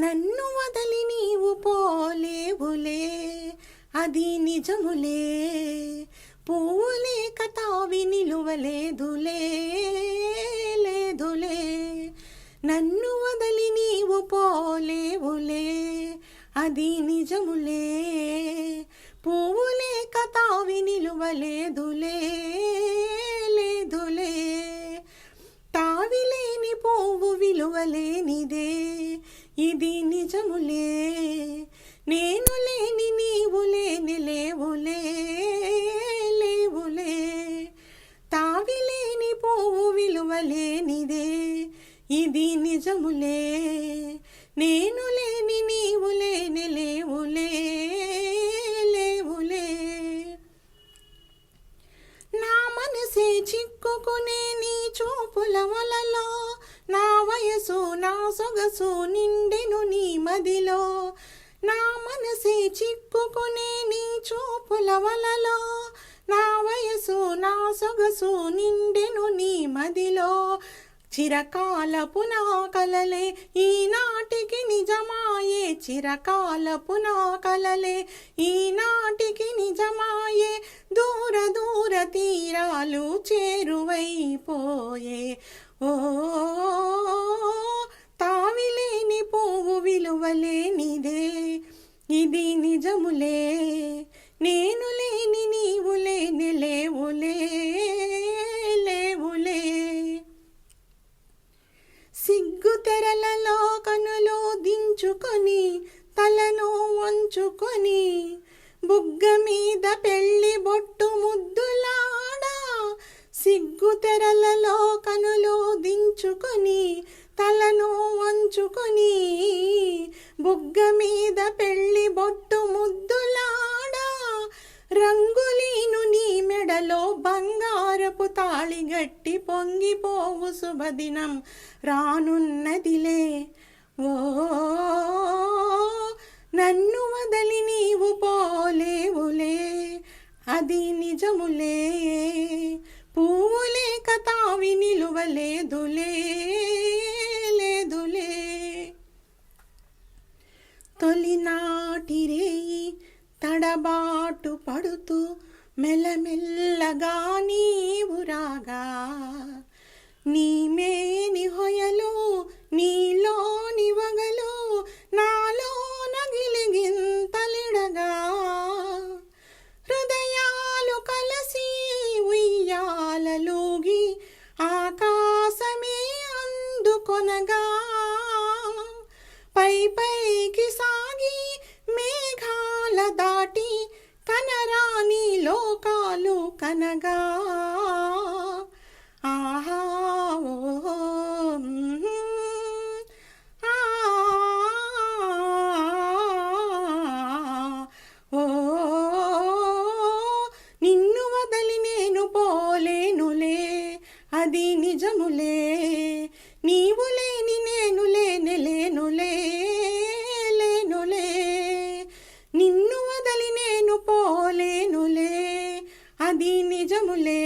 నన్ను వదలి నీవు పోలేవులే, అది నిజములే. పువ్వులే కతావి నిలువలేదులే, లేదులే. నన్ను వదలి నీవు పోలేవులే, అది నిజములే. పువ్వులే కతావి నిలువలేదులే, లేదులే. తావిలేని పువ్వు విలువలేనిదే, ఇది నిజములే. నేను లేని నీవు లేని లేవులే, లేవులే. తావిలేని పువ్వు విలువలేనిదే, ఇది నిజములే. నేను లేని నీవు లేని లేవులే, లేవులే. నా మనసే చిక్కుకునే నీ చూపుల వలలో, నా వయసు నా సొగసు నిండెను నీ మదిలో. నా మనసే చిక్కుకునే నీ చూపుల వలలో, నా వయసు నా సొగసు నిండెను నీ మదిలో. చిరకాలపు నా కలలే ఈనాటికి నిజమాయే, చిరకాలపు నా కలలే ఈనాటికి నిజమాయే. దూర దూర తీరాలు చేరువైపోయే. ఓ తావిలేని పువ్వు విలువలేనిదే, ఇది నిజములే. నేను లేని నీవు లేని లేవులే, లేవులే. సిగ్గు తెరలలో కనులు దించుకొని, తలను వంచుకొని, బుగ్గ మీద పెళ్లి బొట్టు ముద్దులాడా. సిగ్గు తెరలలో కనులు దించుకొని, తలను వంచుకొని, బుగ్గ మీద పెళ్లి బొట్టు ముద్దులాడా. రంగులీను నీ మెడలో బంగారపు తాళిగట్టి పొంగిపోవు శుభదినం రానున్నదిలే. ఓ నన్ను వదలి నీవు పోలేవులే, అది నిజములే. పువ్వులే కతావి నిలువలేదులే, లేదులే. తొలినాటి రేయి తడబాటు పడుతూ మెల్లమెల్లగా నీవు రాగా, నీ మేని హొయలు నీలోని వగలు నాలో నగిలిగింతలిడగా. హృదయాలు కలసి ఉయ్యాలలూగి ఆకాశమే అందుకొనగా. పై పైకి సాగి మేఘాల దాటి కనరాని లోకాలు కనగా. ఆహా ఓ ఓ నిన్ను వదలి నేను పోలేనులే, అది నిజములే. నీవు లేని నేను లేని లేనులే, లేనులే. నిన్ను వదలి నేను పోలేనులే, అది నిజములే.